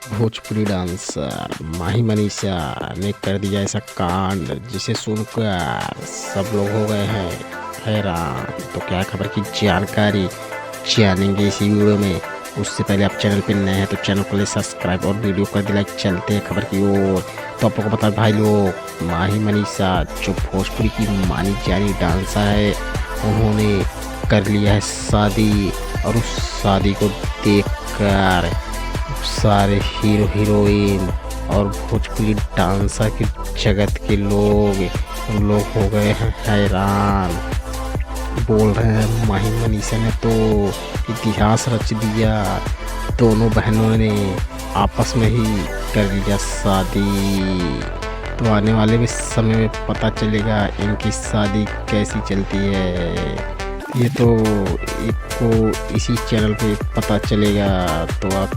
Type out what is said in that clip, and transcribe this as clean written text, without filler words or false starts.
Bhojpuri dancer माही मनीषा ने कर दिया ऐसा कांड जिसे सुनकर सब लोग हो गए हैं हैरान। तो क्या खबर की जानकारी जानेंगे इसी वीडियो में। उससे पहले आप चैनल पर नए हैं तो चैनल को ले सब्सक्राइब और वीडियो कर दिया लाइक। चलते हैं खबर की ओर। तो आप लोग को बता भाई लोग, माही मनीषा जो भोजपुरी की मानी जानी डांसर है, उन्होंने कर लिया है शादी। और उस शादी को देखकर सारे हीरो हीरोइन और भोजपुरी डांसर के जगत के लोग हो गए हैं हैरान। बोल रहे हैं माही मनीषा ने तो इतिहास रच दिया। दोनों बहनों ने आपस में ही कर लिया शादी। तो आने वाले में समय में पता चलेगा इनकी शादी कैसी चलती है। ये तो इसी चैनल पे पता चलेगा। तो आप